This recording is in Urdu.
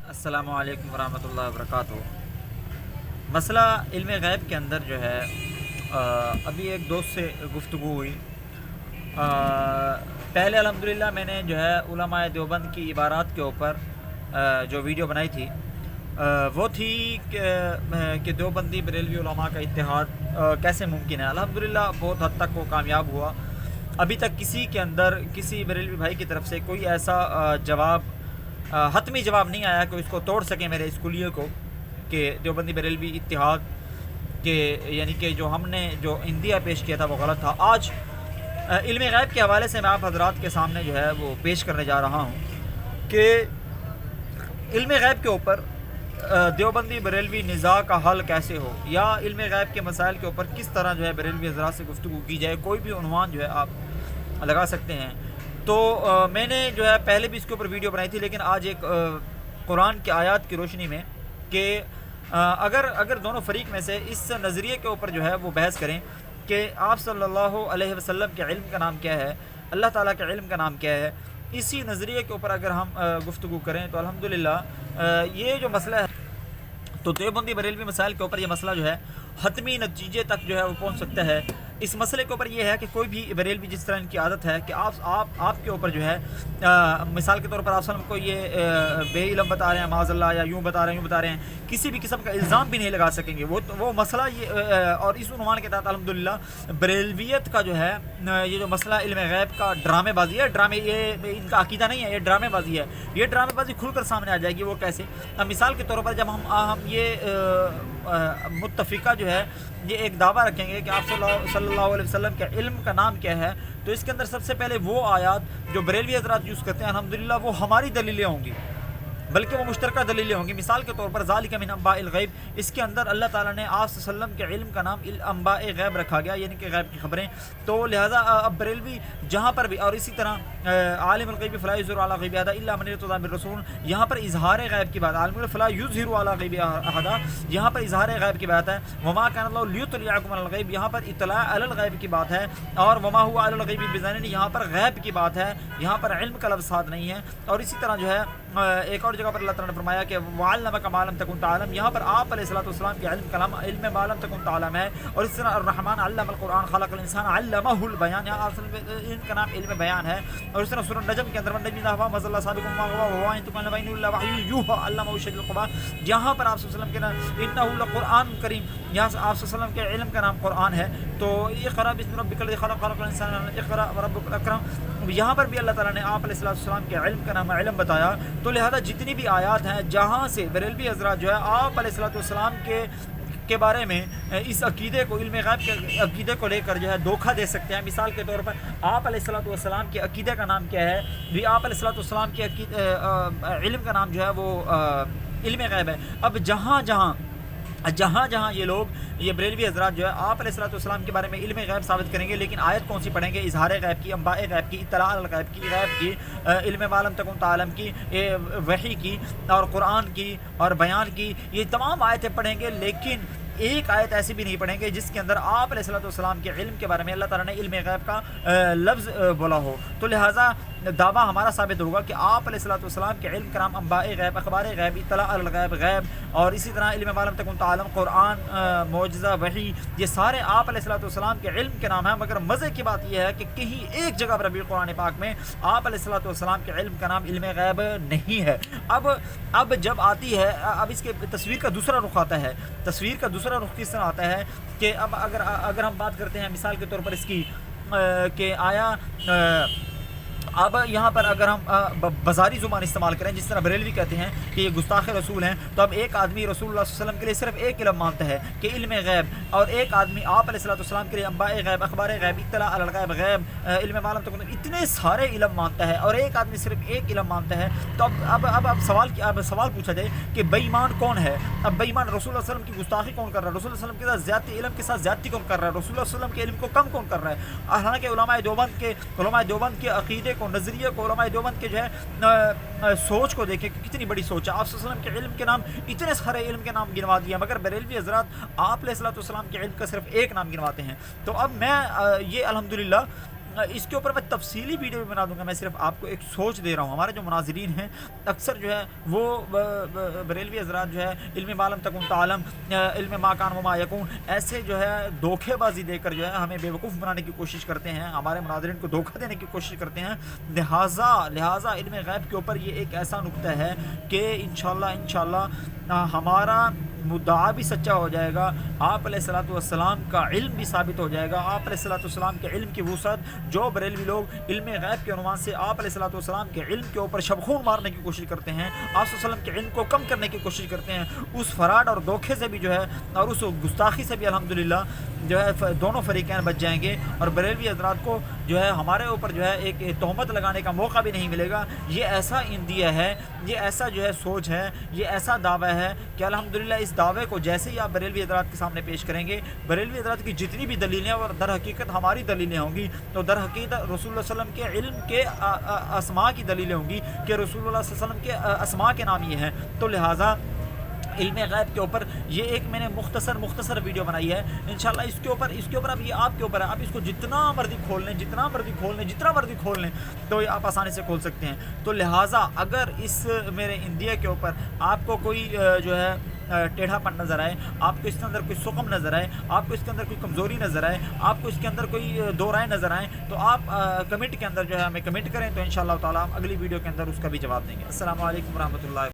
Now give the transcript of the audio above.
السلام علیکم ورحمۃ اللہ وبرکاتہ۔ مسئلہ علم غیب کے اندر جو ہے ابھی ایک دوست سے گفتگو ہوئی۔ پہلے الحمدللہ میں نے جو ہے علماء دیوبند کی عبارات کے اوپر جو ویڈیو بنائی تھی وہ تھی کہ دیوبندی بریلوی علماء کا اتحاد کیسے ممکن ہے۔ الحمدللہ بہت حد تک وہ کامیاب ہوا۔ ابھی تک کسی کے اندر کسی بریلوی بھائی کی طرف سے کوئی ایسا حتمی جواب نہیں آیا کہ اس کو توڑ سکے میرے اسکولیے کو، کہ دیوبندی بریلوی اتحاد کے یعنی کہ جو ہم نے جو اندیا پیش کیا تھا وہ غلط تھا۔ آج علم غیب کے حوالے سے میں آپ حضرات کے سامنے جو ہے وہ پیش کرنے جا رہا ہوں کہ علم غیب کے اوپر دیوبندی بریلوی نزاع کا حل کیسے ہو، یا علم غیب کے مسائل کے اوپر کس طرح جو ہے بریلوی حضرات سے گفتگو کی جائے۔ کوئی بھی عنوان جو ہے آپ لگا سکتے ہیں۔ تو میں نے جو ہے پہلے بھی اس کے اوپر ویڈیو بنائی تھی، لیکن آج ایک قرآن کی آیات کی روشنی میں کہ اگر دونوں فریق میں سے اس نظریے کے اوپر جو ہے وہ بحث کریں کہ آپ صلی اللہ علیہ وسلم کے علم کا نام کیا ہے، اللہ تعالیٰ کے علم کا نام کیا ہے، اسی نظریے کے اوپر اگر ہم گفتگو کریں تو الحمدللہ یہ جو مسئلہ ہے تو دیوبندی بریلوی مسائل کے اوپر یہ مسئلہ جو ہے حتمی نتیجے تک جو ہے وہ پہنچ سکتا ہے۔ اس مسئلے کے اوپر یہ ہے کہ کوئی بھی بریلوی جس طرح ان کی عادت ہے کہ آپ کے اوپر جو ہے مثال کے طور پر آپ صلی اللہ علیہ وسلم کو یہ بے علم بتا رہے ہیں معاذ اللہ، یا یوں بتا رہے ہیں، کسی بھی قسم کا الزام بھی نہیں لگا سکیں گے۔ وہ مسئلہ یہ اور اس عنوان کے تحت الحمدللہ بریلویت کا جو ہے یہ جو مسئلہ علم غیب کا ڈرامے بازی ہے، یہ ان کا عقیدہ نہیں ہے، یہ ڈرامے بازی ہے۔ یہ ڈرامے بازی کھل کر سامنے آ جائے گی۔ وہ کیسے؟ مثال کے طور پر جب ہم یہ متفقہ جو ہے یہ ایک دعویٰ رکھیں گے کہ آپ صلی اللہ علیہ وسلم کے علم کا نام کیا ہے، تو اس کے اندر سب سے پہلے وہ آیات جو بریلوی حضرات یوز کرتے ہیں الحمدللہ وہ ہماری دلیلیں ہوں گی، بلکہ وہ مشترکہ دلیلیں ہوں گی۔ مثال کے طور پر ذالک من انباء الغیب، اس کے اندر اللہ تعالیٰ نے آپ صلی اللہ علیہ وسلم کے علم کا نام انباء غیب رکھا گیا، یعنی کہ غیب کی خبریں۔ تو لہٰذا اب بریلوی جہاں پر بھی، اور اسی طرح عالم الغیب فلا یظہر علی غیبہ احدا الا من ارتضی من رسول، یہاں پر اظہار غیب کی بات، عالم الغیب فلا یظہر علی غیبہ احدا، یہاں پر اظہار غیب کی بات ہے۔ وما کان اللہ لیطلعکم علی الغیب، یہاں پر اطلاع علی الغیب کی بات ہے۔ اور وما هو علی الغیب بضنین، یہاں پر غیب کی بات ہے، یہاں پر علم کا لفظ ساتھ نہیں ہے۔ اور اسی طرح جو ہے ایک اور جگہ پر اللہ تعالیٰ نے فرمایا کہ وعلمک ما لم تکن تعلم، یہاں پر آپ علیہ الصلوۃ والسلام کے علم ما لم تکن تعلم ہے۔ اور اس طرح الرحمن علم القرآن خلق الانسان علمہ البیان، یہاں ان کا نام علم بیان ہے۔ اور اس طرح سورۃ النجم کے اندر والنجم اذا هوى ما ضل صاحبكم وما غوى وما ينطق عن الهوى الا وحي يوحى علمه شديد القوى، یہاں پر آپ صلی اللہ علیہ وسلم کے نام انه لقرآن کریم، یہاں سے آپ صلی اللہ علیہ وسلم کے علم کا نام قرآن ہے۔ تو اقرأ باسم ربک الذی خلق، خلق الانسان اقرأ وربک الاکرم، یہاں پر بھی اللہ تعالیٰ نے آپ علیہ السلام کے علم کا نام علم بتایا۔ تو لہذا جتنی بھی آیات ہیں جہاں سے بریلوی حضرات جو ہے آپ علیہ السلام کے بارے میں اس عقیدے کو، علم غیب کے عقیدے کو لے کر جو ہے دھوکہ دے سکتے ہیں۔ مثال کے طور پر آپ علیہ السلام کے عقیدے کا نام کیا ہے، بھی آپ علیہ السلام کے علم کا نام جو ہے وہ علم غیب ہے۔ اب جہاں جہاں یہ لوگ، یہ بریلوی حضرات جو ہے آپ علیہ السلام کے بارے میں علم غیب ثابت کریں گے، لیکن آیت کون سی پڑھیں گے؟ اظہار غیب کی، انباء غیب کی، اطلاع الغیب کی، غیب کی، علم ما لم تکن تعلم کی، وحی کی، اور قرآن کی، اور بیان کی، یہ تمام آیتیں پڑھیں گے، لیکن ایک آیت ایسی بھی نہیں پڑھیں گے جس کے اندر آپ علیہ السلام کے علم کے بارے میں اللہ تعالیٰ نے علم غیب کا لفظ بولا ہو۔ تو لہٰذا دعویٰ ہمارا ثابت ہوگا کہ آپ علیہ السلام کے علم کا نام انباء غیب، اخبار غیب، اطلاع الغیب، غیب، اور اسی طرح علم ما لم تکن تعلم، قرآن، معجزہ، وحی، یہ سارے آپ علیہ السلام کے علم کے نام ہیں۔ مگر مزے کی بات یہ ہے کہ کہیں ایک جگہ پر بھی قرآن پاک میں آپ علیہ السلام کے علم کا نام علم غیب نہیں ہے۔ اب جب آتی ہے، اب اس کے تصویر کا دوسرا رخ آتا ہے۔ تصویر کا دوسرا رخ کس طرح آتا ہے کہ اب اگر ہم بات کرتے ہیں مثال کے طور پر اس کی کہ آیا اب یہاں پر اگر ہم بازاری زبان استعمال کریں، جس طرح بریلوی کہتے ہیں کہ یہ گستاخ رسول ہیں، تو اب ایک آدمی رسول اللہ صلی اللہ علیہ وسلم کے لیے صرف ایک علم مانتا ہے کہ علم غیب، اور ایک آدمی آپ علیہ السلام کے لیے انباء غیب، اخبار غیب، اطلاع الغیب، غیب، علم ما لم تکن، اتنے سارے علم مانتا ہے، اور ایک آدمی صرف ایک علم مانتا ہے۔ تو اب سوال پوچھا جائے کہ بے ایمان کون ہے؟ اب بے ایمان رسول اللہ صلی اللہ علیہ وسلم کی گستاخی کون کر رہا ہے؟ رسول اللہ صلی اللہ علیہ وسلم کے ساتھ زیادتی، علم کے ساتھ زیادتی کون کر رہا ہے؟ رسول اللہ صلی اللہ علیہ وسلم کے علم کو کم کون کر رہا ہے؟ حالانکہ علماء دیوبند کے عقیدے کو، نظریے کو، علماء دیوبند کے جو ہے سوچ کو دیکھیں کہ کتنی بڑی سوچ ہے۔ آپ صلی اللہ علیہ وسلم کے علم کے نام اتنے سارے علم کے نام گنوا دیا، مگر بریلوی حضرات آپ علیہ السلام کے علم کا صرف ایک نام گنواتے ہیں۔ تو اب میں یہ الحمدللہ اس کے اوپر میں تفصیلی ویڈیو بھی بنا دوں گا. میں صرف آپ کو ایک سوچ دے رہا ہوں. ہمارے جو مناظرین ہیں اکثر جو ہے وہ بریلوی حضرات جو ہے علم ما لم تکن تعلم، علم ما کان و ما یکون، ایسے جو ہے دھوکے بازی دے کر جو ہے ہمیں بیوقوف بنانے کی کوشش کرتے ہیں، ہمارے مناظرین کو دھوکہ دینے کی کوشش کرتے ہیں. لہٰذا علم غیب کے اوپر یہ ایک ایسا نقطہ ہے کہ انشاءاللہ ہمارا مدعا بھی سچا ہو جائے گا، آپ علیہ الصلوۃ والسلام کا علم بھی ثابت ہو جائے گا. آپ علیہ الصلوۃ والسلام کے علم کی وسعت، جو بریلوی لوگ علم غیب کے عنوان سے آپ علیہ الصلوۃ والسلام کے علم کے اوپر شبخون مارنے کی کوشش کرتے ہیں، آپ صلی اللہ علیہ وسلم کے علم کو کم کرنے کی کوشش کرتے ہیں، اس فراڈ اور دھوکے سے بھی جو ہے اور اس گستاخی سے بھی الحمدللہ جو ہے دونوں فریقین بچ جائیں گے، اور بریلوی حضرات کو جو ہے ہمارے اوپر جو ہے ایک تہمت لگانے کا موقع بھی نہیں ملے گا. یہ ایسا اندیہ ہے، یہ ایسا جو ہے سوچ ہے، یہ ایسا دعویٰ ہے کہ الحمدللہ اس دعوے کو جیسے ہی آپ بریلوی حضرات کے سامنے پیش کریں گے، بریلوی حضرات کی جتنی بھی دلیلیں اور در حقیقت ہماری دلیلیں ہوں گی، تو در حقیقت رسول اللہ صلی اللہ علیہ وسلم کے علم کے اسماء کی دلیلیں ہوں گی کہ رسول اللہ صلی اللہ علیہ وسلم کے اسماء کے نام یہ ہیں. تو لہٰذا علم غیب کے اوپر یہ ایک میں نے مختصر ویڈیو بنائی ہے. انشاءاللہ اس کے اوپر اب یہ آپ کے اوپر ہے، آپ اس کو جتنا مرضی کھول لیں تو یہ آپ آسانی سے کھول سکتے ہیں. تو لہٰذا اگر اس میرے اندیا کے اوپر آپ کو کوئی جو ہے ٹیڑھا پن نظر آئے، آپ کو اس کے اندر کوئی سقم نظر آئے، آپ کو اس کے اندر کوئی کمزوری نظر آئے، آپ کو اس کے اندر کوئی دو رائے نظر آئیں، تو آپ کمنٹ کے اندر جو ہے ہمیں کمنٹ کریں، تو انشاءاللہ تعالیٰ ہم اگلی ویڈیو کے اندر اس کا بھی جواب دیں گے. السلام علیکم ورحمۃ اللہ.